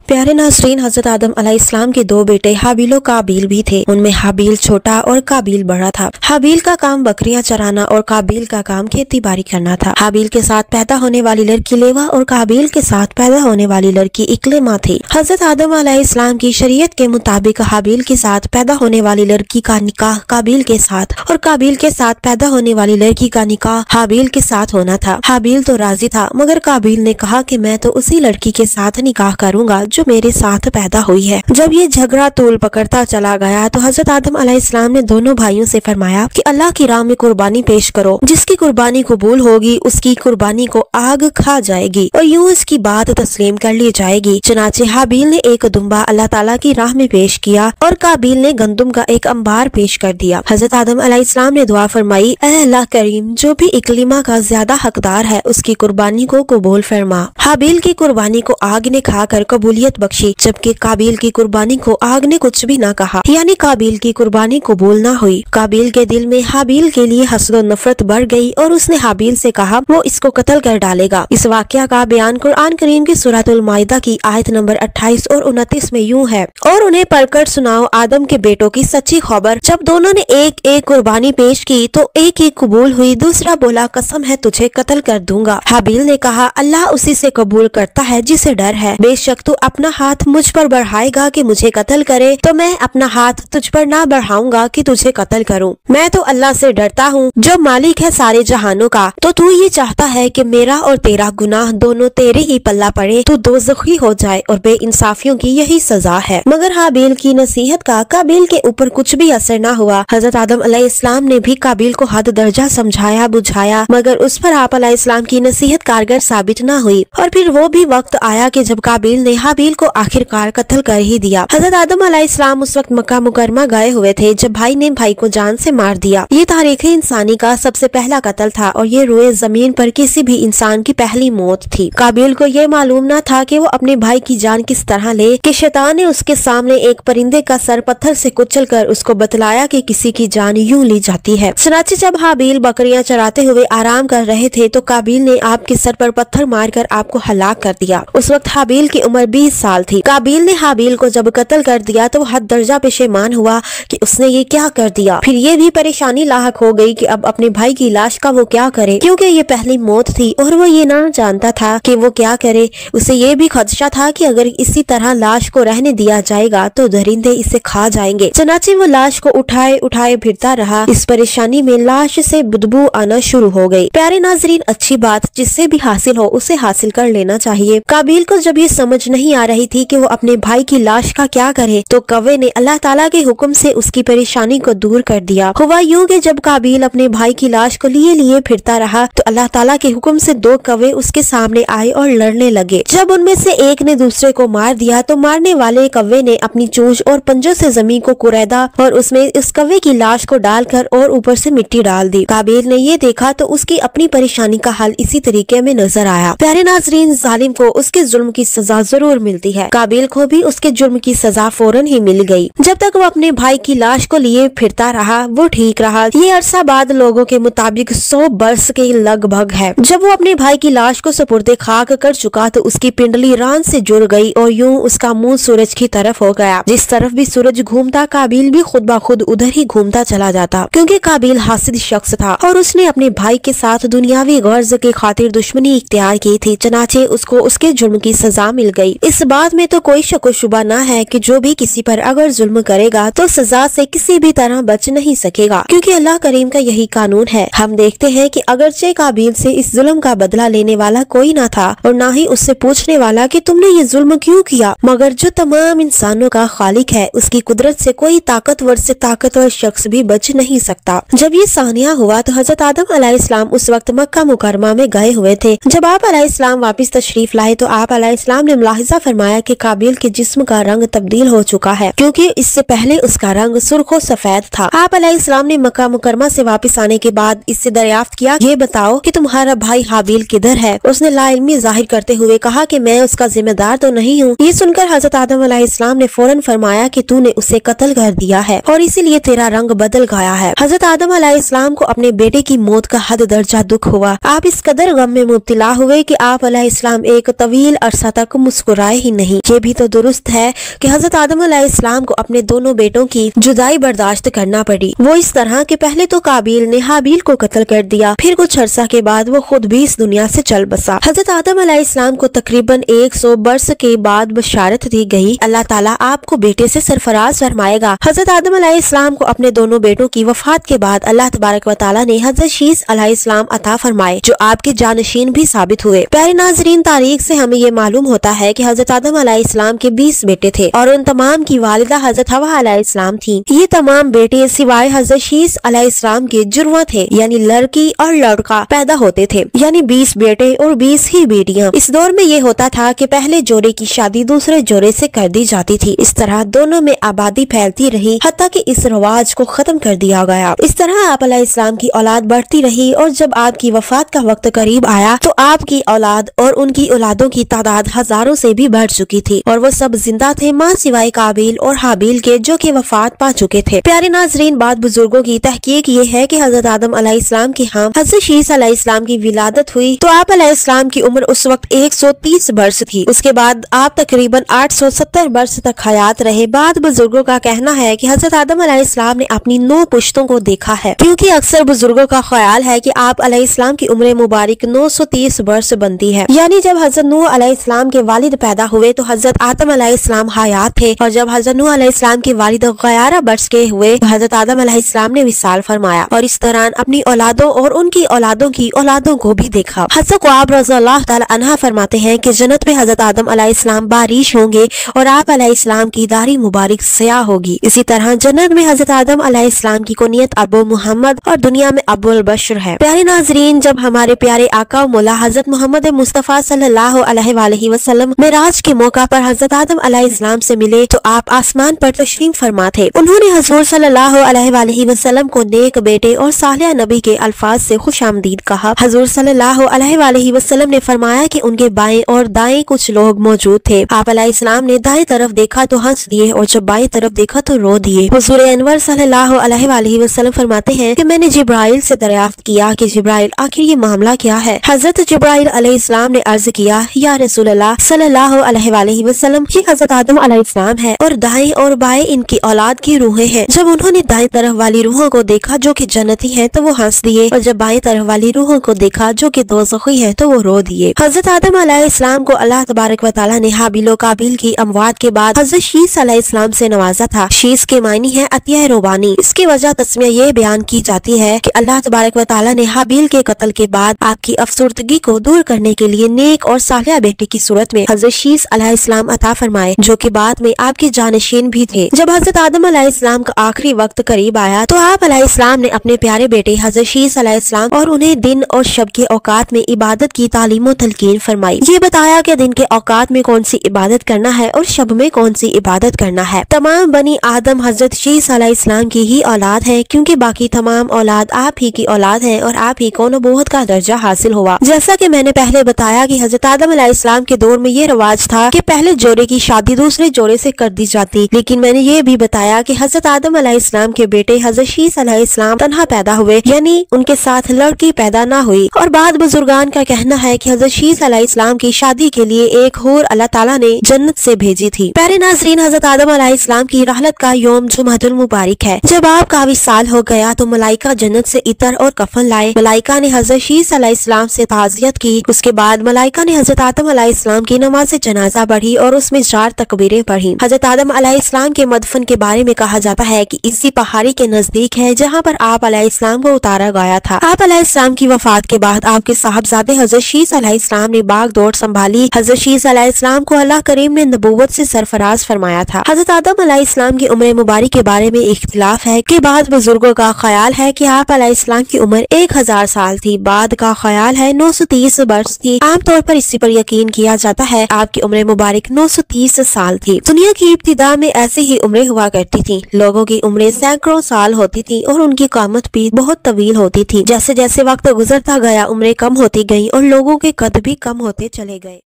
प्यारे नाज़रीन, हजरत आदम अलैहिस्सलाम के दो बेटे हाबील और काबील भी थे। उनमें हाबील छोटा और काबील बड़ा था। हाबील का काम बकरियां चराना और काबील का काम खेती बाड़ी करना था। हाबील के साथ पैदा होने वाली लड़की लेवा और काबील के साथ पैदा होने वाली लड़की इक्लिमा थी। हजरत आदम अलैहिस्सलाम की शरीयत के मुताबिक हाबील के साथ पैदा होने वाली लड़की का निकाह काबील के साथ और काबील के साथ पैदा होने वाली लड़की का निकाह हाबील के साथ होना था। हाबील तो राजी था, मगर काबील ने कहा कि मैं तो उसी लड़की के साथ निकाह करूंगा जो मेरे साथ पैदा हुई है। जब ये झगड़ा तूल पकड़ता चला गया तो हजरत आदम अलैहिस्सलाम ने दोनों भाइयों से फरमाया कि अल्लाह की राह में कुर्बानी पेश करो। जिसकी कुर्बानी कबूल होगी उसकी कुर्बानी को आग खा जाएगी और यूं इसकी बात तस्लीम कर ली जाएगी। चनाचे हाबील ने एक दुम्बा अल्लाह ताला की राह में पेश किया और काबील ने गंदुम का एक अंबार पेश कर दिया। हजरत आदम अलैहिस्सलाम ने दुआ फरमाई, ऐ अल्लाह करीम, जो भी इक्लिमा का ज्यादा हकदार है उसकी कुर्बानी को कबूल फरमा। हाबील की कुर्बानी को आग ने खाकर कबूलियत बख्शी, जबकि काबील की कुर्बानी को आग ने कुछ भी ना कहा, यानी काबील की कुर्बानी कबूल ना हुई। काबील के दिल में हाबील के लिए हसद और नफरत बढ़ गई और उसने हाबील से कहा वो इसको कत्ल कर डालेगा। इस वाकया का बयान कुरान करीम की सूरतुल माइदा की आयत नंबर 28 और 29 में यूं है, और उन्हें पढ़कर सुनाओ आदम के बेटों की सच्ची खबर। जब दोनों ने एक एक कुर्बानी पेश की तो एक एक कबूल हुई, दूसरा बोला कसम है तुझे कत्ल कर दूंगा। हाबील ने कहा अल्लाह उसी से कबूल करता है जिसे डर है। बेशक तू अपना हाथ मुझ पर बढ़ाएगा कि मुझे कत्ल करे, तो मैं अपना हाथ तुझ पर ना बढ़ाऊंगा कि तुझे कत्ल करूं। मैं तो अल्लाह से डरता हूँ जो मालिक है सारे जहानों का। तो तू ये चाहता है कि मेरा और तेरा गुनाह दोनों तेरे ही पल्ला पड़े, तू दोज़खी हो जाए और बेइंसाफियों की यही सजा है। मगर हाबील की नसीहत का काबील के ऊपर कुछ भी असर न हुआ। हजरत आदम अलैहिस्सलाम ने भी काबील को हद दर्जा समझाया बुझाया, मगर उस पर आप अलैहिस्सलाम की नसीहत कारगर साबित न हुई। और फिर वो भी वक्त आया कि जब काबील ने हाबील को आखिरकार कत्ल कर ही दिया। हजरत आदम अलैहिस्सलाम उस वक्त मक्का मुकरमा गए हुए थे जब भाई ने भाई को जान से मार दिया। ये तारीख इंसानी का सबसे पहला कत्ल था और ये रोए जमीन पर किसी भी इंसान की पहली मौत थी। काबील को ये मालूम न था कि वो अपने भाई की जान किस तरह ले कि शैतान ने उसके सामने एक परिंदे का सर पत्थर से कुचल कर उसको बतलाया कि किसी की जान यूं ली जाती है। चनाचे जब हाबील बकरियां चराते हुए आराम कर रहे थे तो काबील ने आपके सर पर पत्थर मारकर आपको हलाक कर दिया। उस वक्त हाबील की उम्र 20 साल थी। काबील ने हाबील को जब कत्ल कर दिया तो हद दर्जा पेशेमान हुआ कि उसने ये क्या कर दिया। फिर ये भी परेशानी लाहक हो गई कि अब अपने भाई की लाश का वो क्या करे, क्योंकि ये पहली मौत थी और वो ये ना जानता था कि वो क्या करे। उसे ये भी खदशा था कि अगर इसी तरह लाश को रहने दिया जाएगा तो दरिंदे इसे खा जाएंगे। चनाचे वो लाश को उठाए उठाए फिरता रहा। इस परेशानी में लाश से बदबू आना शुरू हो गई। प्यारे नाजरीन, अच्छी बात जिससे भी हासिल हो उसे हासिल कर लेना चाहिए। काबील को जब ये समझ नहीं आ रही थी कि वो अपने भाई की लाश का क्या करे तो कौवे ने अल्लाह ताला के हुक्म से उसकी परेशानी को दूर कर दिया। हुआ यूं कि जब काबील अपने भाई की लाश को लिए फिरता रहा तो अल्लाह ताला के हुक्म से दो कौवे उसके सामने आए और लड़ने लगे। जब उनमें से एक ने दूसरे को मार दिया तो मारने वाले कौवे ने अपनी चोंच और पंजों से जमीन को कुरेदा और उसमें उस कौवे की लाश को डालकर और ऊपर से मिट्टी डाल दी। काबील ने ये देखा तो उसकी अपनी परेशानी का हल इसी तरीके में नजर आया। प्यारे नाजरीन, जालिम को उसके जुल्म की सजा जरूर मिलती है। काबील को भी उसके जुर्म की सजा फौरन ही मिल गई। जब तक वो अपने भाई की लाश को लिए फिरता रहा वो ठीक रहा। ये अरसा बाद लोगों के मुताबिक 100 बरस के लगभग है। जब वो अपने भाई की लाश को सुपुर्दे खाक कर चुका तो उसकी पिंडली रान से जुड़ गई और यूं उसका मुंह सूरज की तरफ हो गया। जिस तरफ भी सूरज घूमता काबील भी खुद ब खुद उधर ही घूमता चला जाता, क्योंकि काबील हासिद शख्स था और उसने अपने भाई के साथ दुनियावी गर्ज के खातिर दुश्मनी इख्तियार की थी। चनाचे उसको उसके जुर्म की सजा मिल गई। इस बात में तो कोई शक शुबा न है कि जो भी किसी पर अगर जुल्म करेगा तो सजा से किसी भी तरह बच नहीं सकेगा, क्योंकि अल्लाह करीम का यही कानून है। हम देखते हैं कि अगरचे काबील से इस जुल्म का बदला लेने वाला कोई न था और न ही उससे पूछने वाला कि तुमने ये जुल्म क्यों किया, मगर जो तमाम इंसानों का खालिक है उसकी कुदरत से कोई ताकतवर से ताकतवर शख्स भी बच नहीं सकता। जब ये सानिया हुआ तो हजरत आदम अलैहिस्सलाम उस वक्त मक्का मुकरमा में गए हुए थे। जब आप अलैहिस्सलाम वापस तशरीफ लाए तो आप अलैहिस्सलाम ने मुलाहिजा फरमाया कि काबील के जिस्म का रंग तब्दील हो चुका है, क्योंकि इससे पहले उसका रंग सुर्ख और सफेद था। आप अलैहिस्सलाम ने मक्का मुकरमा से वापस आने के बाद इससे दरियाफ्त किया, ये बताओ कि तुम्हारा भाई हाबील किधर है। उसने लाइल्मी जाहिर करते हुए कहा कि मैं उसका जिम्मेदार तो नहीं हूँ। ये सुनकर हजरत आदम अलैहिस्सलाम ने फौरन फरमाया कि तूने उसे कत्ल कर दिया है और इसीलिए तेरा रंग बदल गया है। हजरत आदम अलैहिस्सलाम को अपने बेटे की मौत का हद दर्जा दुख हुआ। आप इस कदर गम में मुब्तला हुए कि आप अलैहिस्सलाम एक तवील अरसा तक मुस्कुराए फरमाए ही नहीं। ये भी तो दुरुस्त है कि हजरत आदम अलैहिस्सलाम को अपने दोनों बेटों की जुदाई बर्दाश्त करना पड़ी। वो इस तरह कि पहले तो काबिल ने हाबिल को कत्ल कर दिया, फिर कुछ अरसा के बाद वो खुद भी इस दुनिया से चल बसा। हजरत आदम अलैहिस्सलाम को तकरीबन 100 बरस के बाद बशारत दी गई, अल्लाह ताला आपको बेटे से सरफराज फरमाएगा। हजरत आदम अलैहिस्सलाम को अपने दोनों बेटों की वफात के बाद अल्लाह तबारक व तआला ने हजरत शीस अलैहिस्सलाम अता फरमाए, जो आपके जानशीन भी साबित हुए। प्यारे नाज़रीन, तारीख से हमें ये मालूम होता है कि हजरत आदम अलैहिस्सलाम के 20 बेटे थे और उन तमाम की वालिदा हजरत हवा अलैहिस्सलाम थी। ये तमाम बेटे सिवाय हजरत शीस अलैहिस्सलाम के जुड़वा थे, यानी लड़की और लड़का पैदा होते थे, यानी 20 बेटे और 20 ही बेटियां। इस दौर में ये होता था कि पहले जोड़े की शादी दूसरे जोड़े से कर दी जाती थी। इस तरह दोनों में आबादी फैलती रही, हत्ता कि इस रिवाज को खत्म कर दिया गया। इस तरह आप अलैहिस्सलाम की औलाद बढ़ती रही और जब आपकी वफात का वक्त करीब आया तो आपकी औलाद और उनकी औलादों की तादाद हजारों से भी बढ़ चुकी थी और वो सब जिंदा थे माँ सिवाय काबिल और हाबिल के, जो कि वफात पा चुके थे। प्यारे नाज़रीन, बाद बुजुर्गों की तहकीक ये है कि हजरत आदम अलैहिस्सलाम की हजरत शीस अलैहिस्सलाम की विलादत हुई तो आप अलैहिस्सलाम की उम्र उस वक्त 130 वर्ष थी। उसके बाद आप तकरीबन 870 वर्ष तक हयात रहे। बाद बुजुर्गों का कहना है कि हजरत आदम अलैहिस्सलाम ने अपनी 9 पुश्तों को देखा है, क्योंकि अक्सर बुजुर्गों का ख्याल है कि आप अलैहिस्सलाम की उम्र मुबारक 930 वर्ष बनती है। यानी जब हजरत नूह अलैहिस्सलाम के वालिद पैदा हुए तो हजरत आदम अलैहिस्सलाम हयात थे और जब हजरत नूह अलैहिस्सलाम के वालिद 11 वर्ष के हुए तो हजरत आदम अलैहिस्सलाम ने विसाल फरमाया और इस दौरान अपनी औलादों और उनकी औलादों की औलादों को भी देखा। हज़रत क़ुआब रज़ियल्लाहु तआला अन्हा फरमाते हैं कि जन्नत में हजरत आदम अलैहिस्सलाम बारिश होंगे और आप अलैहिस्सलाम की दाढ़ी मुबारक स्याह होगी। इसी तरह जन्नत में हजरत आदम अलैहिस्सलाम की कुनियत अबू मुहम्मद और दुनिया में अबुल बशर है। प्यारे नाज़रीन, जब हमारे प्यारे आका मौला हजरत मोहम्मद मुस्तफ़ा सल्लल्लाहु अलैहि वसल्लम मेराज के मौका पर हजरत आदम अलैहिस्सलाम से मिले तो आप आसमान पर तशरीफ फरमा थे। उन्होंने हजूर सल्लल्लाहु अलैहि वसल्लम को नेक बेटे और सालिह नबी के अल्फाज से खुशामदीद कहा। हजूर सल्लल्लाहु अलैहि वसल्लम ने फरमाया कि उनके बाएं और दाएं कुछ लोग मौजूद थे। आप अलैहिस्सलाम ने दाएं तरफ देखा तो हंस दिए और जब बाएं तरफ देखा तो रो दिए। हुजूर अनवर सल्लल्लाहु अलैहि वसल्लम फरमाते हैं कि मैंने जिब्राइल से दरियाफ्त किया कि जिब्राइल आखिर ये मामला क्या है। हजरत जिब्राइल अलैहिस्सलाम ने अर्ज किया, या रसूलल्लाह सल्लल्लाहु अलैहि वसल्लम, ये हजरत आदम अलैहिस्सलाम है और दाएं और बाएं इनकी औलाद की रूहें हैं। जब उन्होंने दाएं तरफ वाली रूहों को देखा जो कि जन्नती हैं तो वो हंस दिए और जब बाएं तरफ वाली रूहों को देखा जो कि दोज़खी हैं तो वो रो दिए। हजरत आदम अलैहिस्सलाम को अल्लाह तबारक व तआला ने हाबिल और काबिल की अमवात के बाद हजरत शीस अलैहिस्सलाम से नवाजा था। शीस के मायने है अतिया रुबानी। इसकी वजह तस्मिया ये बयान की जाती है कि अल्लाह तबारक व तआला ने हाबिल के कत्ल के बाद आपकी अफसुर्दगी को दूर करने के लिए नेक और सालिह बेटे की सूरत में हजरत शीस अलैहिस्सलाम अता फरमाए, जो कि बाद में आपके जानशीन भी थे। जब हजरत आदम अलैहिस्सलाम का आखिरी वक्त करीब आया तो आप अलैहिस्सलाम ने अपने प्यारे बेटे हजरत शीस अलैहिस्सलाम और उन्हें दिन और शब के औकात में इबादत की तालीम और तलकीन फरमाई। ये बताया कि दिन के औकात में कौन सी इबादत करना है और शब में कौन सी इबादत करना है। तमाम बनी आदम हजरत शीस अलैहिस्सलाम की ही औलाद है, क्योंकि बाकी तमाम औलाद आप ही की औलाद है और आप ही को नबूवत का दर्जा हासिल हुआ। जैसा कि मैंने पहले बताया कि हजरत आदम अलैहिस्सलाम के दौर में ये रिवाज था कि पहले जोड़े की शादी दूसरे जोड़े से कर दी जाती, लेकिन मैंने ये भी बताया कि हजरत आदम अलैहिस्सलाम के बेटे हजरत शीस अलैहिस्सलाम तन्हा पैदा हुए, यानी उनके साथ लड़की पैदा ना हुई। और बाद बुजुर्गान का कहना है कि हजरत शीस अलैहिस्सलाम की शादी के लिए एक हूर अल्लाह ताला ने जन्नत से भेजी थी। प्यारे नाज़रीन, हजरत आदम अलैहिस्सलाम की रहलत का यौम जुम्मतुल मुबारक है। जब आपका विसाल हो गया तो मलाइका जन्नत से इतर और कफन लाए। मलाइका ने हजरत शीस अलैहिस्सलाम से ताज़ियत की। उसके बाद मलाइका ने हजरत आदम अलैहिस्सलाम की नमाज जनाजा पढ़ी और उसमें 4 तकबीरें पढ़ी। हजरत आदम अलैहिस्सलाम के मदफन के बारे में कहा जाता है कि इसी पहाड़ी के नजदीक है जहाँ पर आप अलैहिस्सलाम को उतारा गया था। आप अलैहिस्सलाम की वफात के बाद आपके साहबजादे हजरत शीस अलैहिस्सलाम ने बाग दौड़ संभाली। हजरत शीस अलैहिस्सलाम को अल्लाह करीम ने नबूवत से सरफराज फरमाया था। हजरत आदम अलैहिस्सलाम की उम्र मुबारक के बारे में इख्तिलाफ है कि बाद बुजुर्गों का ख्याल है कि आप अलैहिस्सलाम की उम्र 1000 साल थी, बाद का ख्याल है 930 वर्ष थी। आमतौर पर इसी पर यकीन किया जाता है आपकी उम्र मुबारक 930 साल थी। दुनिया की इब्तिदा में ऐसे ही उम्रें हुआ करती थी। लोगों की उम्रें सैकड़ों साल होती थी और उनकी कामत भी बहुत तवील होती थी। जैसे जैसे वक्त गुजरता गया उम्रें कम होती गयी और लोगों के कद भी कम होते चले गए।